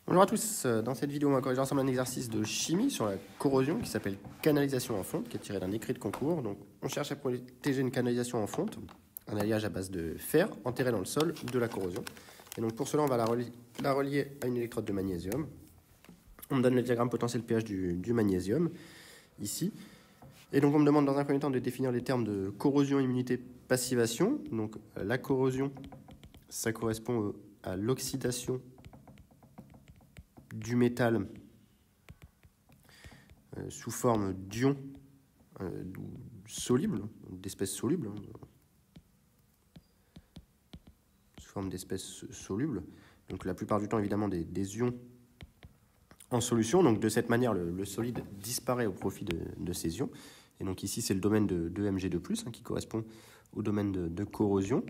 Bonjour à tous, dans cette vidéo on va corriger ensemble un exercice de chimie sur la corrosion qui s'appelle canalisation en fonte, qui est tiré d'un écrit de concours. Donc on cherche à protéger une canalisation en fonte, un alliage à base de fer enterré dans le sol de la corrosion. Et donc pour cela on va la relier à une électrode de magnésium. On me donne le diagramme potentiel pH du magnésium, ici. Et donc on me demande dans un premier temps de définir les termes de corrosion, immunité, passivation. Donc la corrosion, ça correspond à l'oxydation du métal sous forme d'ions solubles, d'espèces solubles, sous forme d'espèces solubles. Donc la plupart du temps évidemment des ions en solution. Donc de cette manière le solide disparaît au profit de ces ions. Et donc ici c'est le domaine de Mg2+, qui correspond au domaine de corrosion.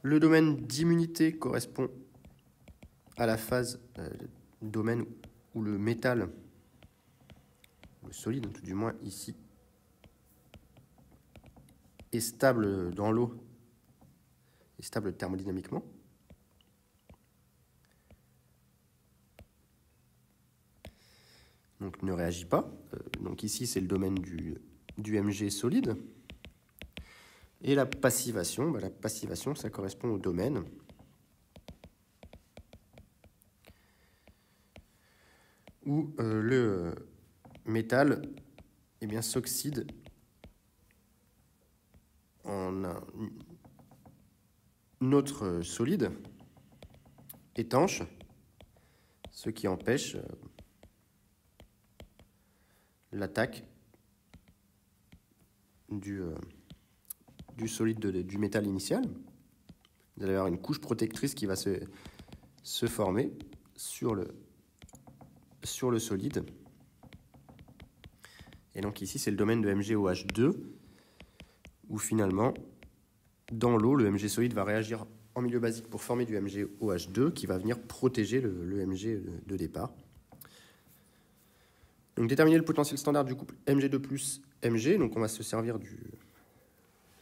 Le domaine d'immunité correspond à la phase domaine où le métal, le solide tout du moins ici, est stable dans l'eau, est stable thermodynamiquement. Donc ne réagit pas. Donc ici c'est le domaine du Mg solide. Et la passivation, la passivation ça correspond au domaine où le métal s'oxyde en un autre solide étanche, ce qui empêche l'attaque du solide du métal initial. Vous allez avoir une couche protectrice qui va se former sur le solide. Et donc ici, c'est le domaine de MgOH2, où finalement, dans l'eau, le Mg solide va réagir en milieu basique pour former du MgOH2, qui va venir protéger le Mg de départ. Donc déterminer le potentiel standard du couple Mg2 plus Mg. Donc on va se servir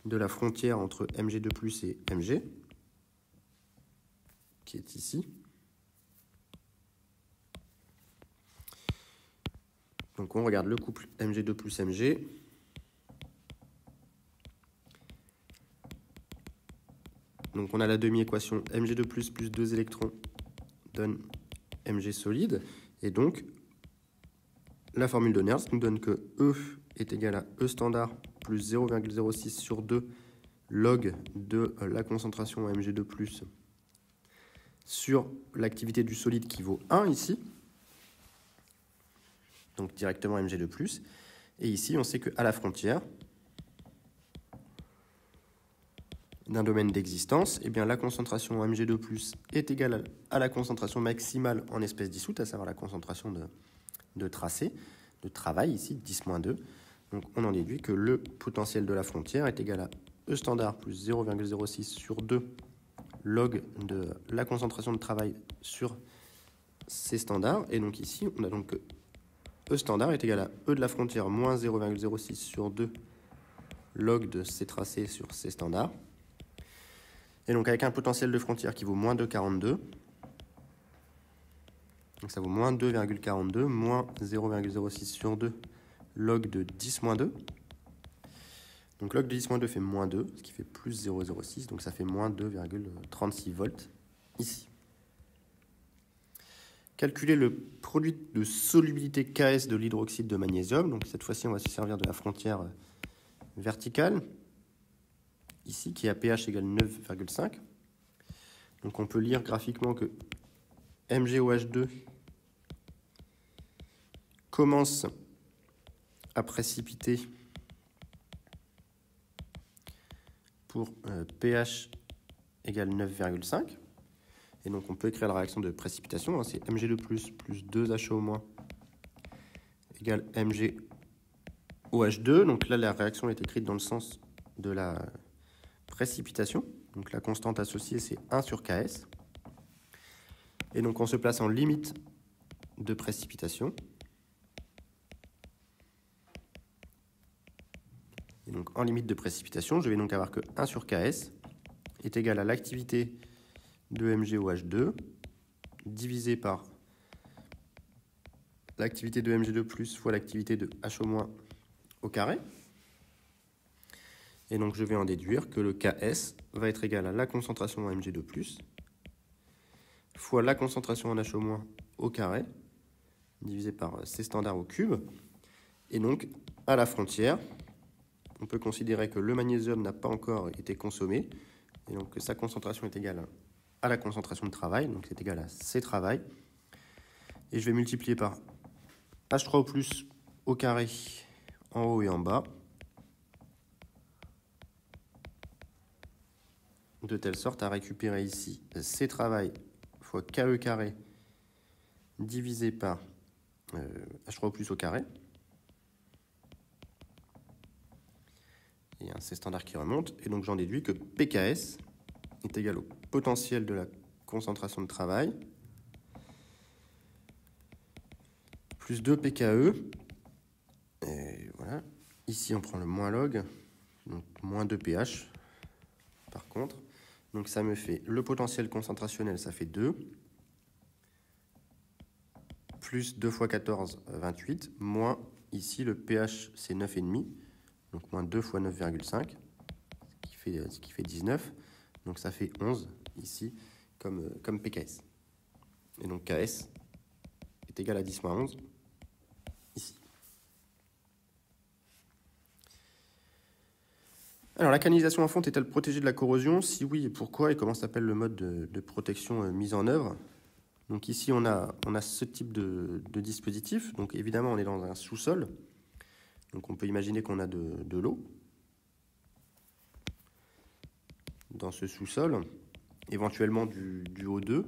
de la frontière entre Mg2 et Mg, qui est ici. Donc on regarde le couple Mg2 plus Mg. Donc on a la demi-équation Mg2 plus 2 électrons donne Mg solide. Et donc la formule de Nernst nous donne que E est égal à E standard plus 0,06 sur 2 log de la concentration Mg2 plus sur l'activité du solide qui vaut 1 ici. Donc directement Mg2+. Et ici, on sait qu'à la frontière d'un domaine d'existence, la concentration Mg2+ est égale à la concentration maximale en espèces dissoutes, à savoir la concentration de tracé, de travail, ici, 10-2. Donc on en déduit que le potentiel de la frontière est égal à E standard plus 0,06 sur 2 log de la concentration de travail sur ces standards. Et donc ici, on a donc que E standard est égal à E de la frontière moins 0,06 sur 2 log de ces tracés sur ces standards. Et donc avec un potentiel de frontière qui vaut moins 2,42, donc ça vaut moins 2,42 moins 0,06 sur 2 log de 10-2. Donc log de 10-2 fait moins 2, ce qui fait plus 0,06, donc ça fait moins 2,36 volts ici. Calculer le produit de solubilité Ks de l'hydroxyde de magnésium. Donc cette fois-ci, on va se servir de la frontière verticale, ici, qui est à pH égale 9,5. Donc on peut lire graphiquement que MgOH2 commence à précipiter pour pH égale 9,5. Et donc on peut écrire la réaction de précipitation, c'est Mg2 plus 2HO- égale MgOH2. Donc là, la réaction est écrite dans le sens de la précipitation. Donc la constante associée, c'est 1 sur Ks. Et donc on se place en limite de précipitation. Et donc en limite de précipitation, je vais donc avoir que 1 sur Ks est égal à l'activité de MgOH2 divisé par l'activité de Mg2+, fois l'activité de H- au carré. Et donc je vais en déduire que le Ks va être égal à la concentration en Mg2+, fois la concentration en H- au carré, divisé par C standard au cube. Et donc, à la frontière, on peut considérer que le magnésium n'a pas encore été consommé, et donc que sa concentration est égale à la concentration de travail, donc c'est égal à C travail. Et je vais multiplier par H3O+ au carré en haut et en bas, de telle sorte à récupérer ici C travail fois KE carré divisé par H3O+ au carré. Et un C standard qui remonte, et donc j'en déduis que PKS est égal au potentiel de la concentration de travail plus 2 PKE. Et voilà. Ici, on prend le moins log, donc moins 2 pH, par contre. Donc ça me fait le potentiel concentrationnel, ça fait 2, plus 2 fois 14, 28, moins ici le pH, c'est 9,5, donc moins 2 fois 9,5, ce qui fait 19. Donc ça fait 11 ici comme PKS. Et donc KS est égal à 10 moins 11 ici. Alors la canalisation en fonte est-elle protégée de la corrosion? Si oui, et pourquoi? Et comment s'appelle le mode de protection mis en œuvre? Donc ici on a ce type de dispositif. Donc évidemment on est dans un sous-sol. Donc on peut imaginer qu'on a de l'eau dans ce sous-sol, éventuellement du O2.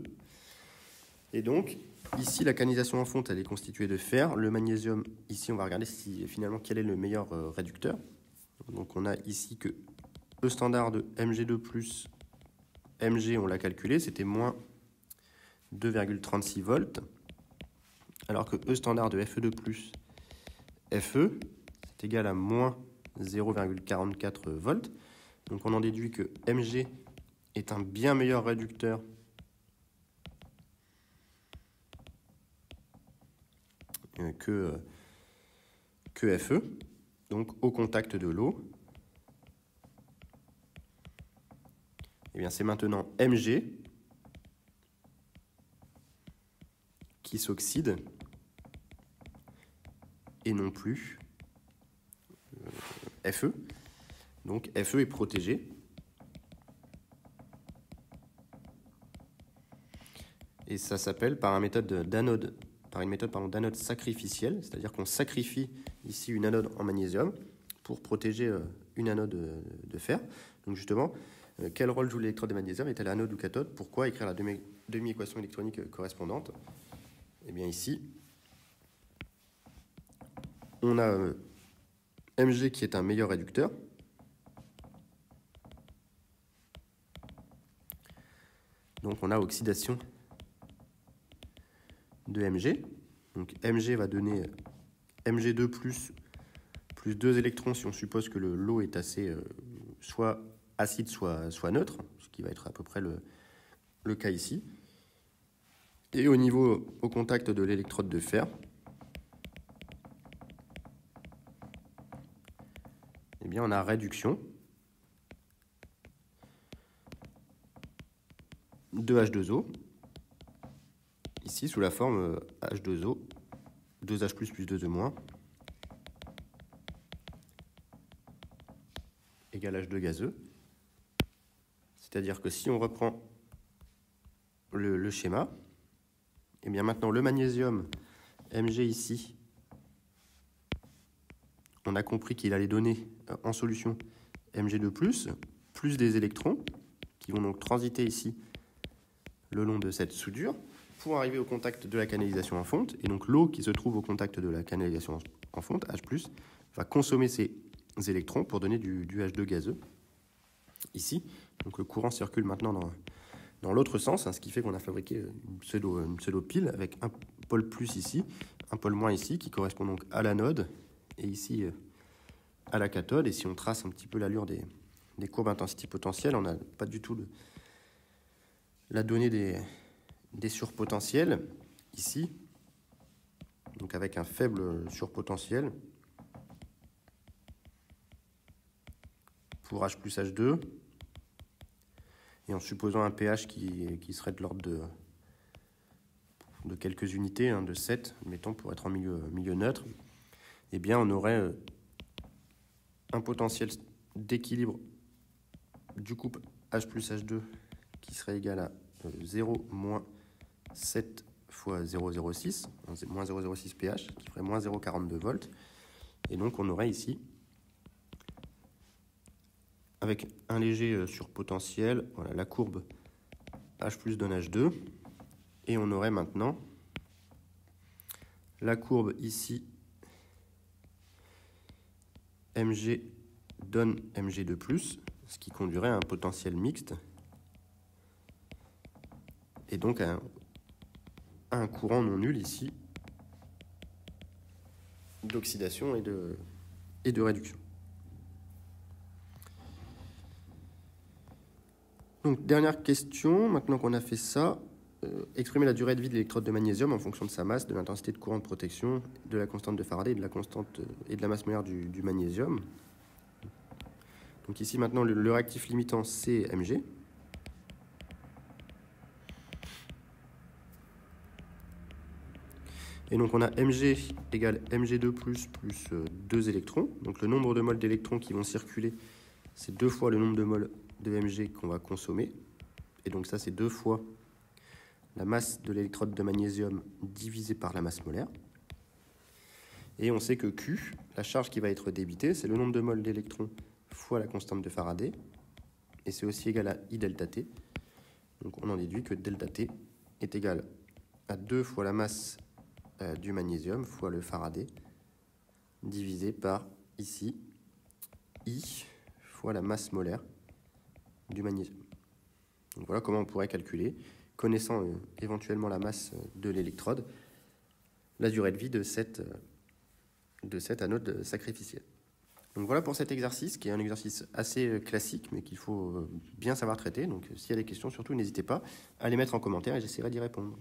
Et donc ici la canalisation en fonte elle est constituée de fer. Le magnésium, ici on va regarder finalement quel est le meilleur réducteur. Donc on a ici que E standard de Mg2+, Mg on l'a calculé, c'était moins 2,36 volts, alors que E standard de Fe2+, Fe, c'est égal à moins 0,44 volts. Donc on en déduit que Mg est un bien meilleur réducteur que Fe, donc au contact de l'eau. Eh bien c'est maintenant Mg qui s'oxyde et non plus Fe. Donc Fe est protégé. Et ça s'appelle par une méthode d'anode sacrificielle, c'est-à-dire qu'on sacrifie ici une anode en magnésium pour protéger une anode de fer. Donc justement, quel rôle joue l'électrode de magnésium? Est-elle anode ou cathode? Pourquoi écrire la demi-équation électronique correspondante? Eh bien ici, on a Mg qui est un meilleur réducteur. Donc on a oxydation de Mg. Donc Mg va donner Mg2 plus 2 électrons si on suppose que l'eau est assez soit acide soit neutre, ce qui va être à peu près le cas ici. Et au contact de l'électrode de fer, eh bien on a réduction de H2O, ici sous la forme H2O, 2H plus 2E-, égale H2 gazeux. C'est-à-dire que si on reprend le schéma, et bien maintenant le magnésium Mg ici, on a compris qu'il allait donner en solution Mg2+, plus des électrons qui vont donc transiter ici le long de cette soudure pour arriver au contact de la canalisation en fonte. Et donc l'eau qui se trouve au contact de la canalisation en fonte, H+, va consommer ces électrons pour donner du H2 gazeux ici. Donc le courant circule maintenant dans l'autre sens, hein, ce qui fait qu'on a fabriqué une pseudo-pile avec un pôle plus ici, un pôle moins ici, qui correspond donc à l'anode, et ici à la cathode. Et si on trace un petit peu l'allure des courbes intensité potentielle, on n'a pas du tout la donnée des surpotentiels, ici, donc avec un faible surpotentiel, pour H plus H2, et en supposant un pH qui serait de l'ordre de quelques unités, de 7, mettons, pour être en milieu neutre, eh bien on aurait un potentiel d'équilibre du couple H plus H2 qui serait égal à 0 moins 7 fois 0,06, moins 0,06 pH, qui ferait moins 0,42 volts. Et donc on aurait ici, avec un léger surpotentiel, voilà, la courbe H plus donne H2, et on aurait maintenant la courbe ici, Mg donne Mg2+, ce qui conduirait à un potentiel mixte, et donc à un courant non nul ici, d'oxydation et de réduction. Donc, dernière question, maintenant qu'on a fait ça, exprimer la durée de vie de l'électrode de magnésium en fonction de sa masse, de l'intensité de courant de protection, de la constante de Faraday et de la constante et de la masse molaire du magnésium. Donc ici maintenant le réactif limitant c'est Mg. Et donc on a Mg égale Mg2 plus 2 électrons. Donc le nombre de moles d'électrons qui vont circuler, c'est 2 fois le nombre de moles de Mg qu'on va consommer. Et donc ça c'est 2 fois la masse de l'électrode de magnésium divisée par la masse molaire. Et on sait que Q, la charge qui va être débitée, c'est le nombre de moles d'électrons fois la constante de Faraday. Et c'est aussi égal à I delta T. Donc on en déduit que delta T est égal à 2 fois la masse du magnésium fois le Faraday divisé par, ici, I fois la masse molaire du magnésium. Donc voilà comment on pourrait calculer, connaissant éventuellement la masse de l'électrode, la durée de vie de cette anode sacrificielle. Donc voilà pour cet exercice, qui est un exercice assez classique, mais qu'il faut bien savoir traiter. Donc s'il y a des questions, surtout n'hésitez pas à les mettre en commentaire et j'essaierai d'y répondre.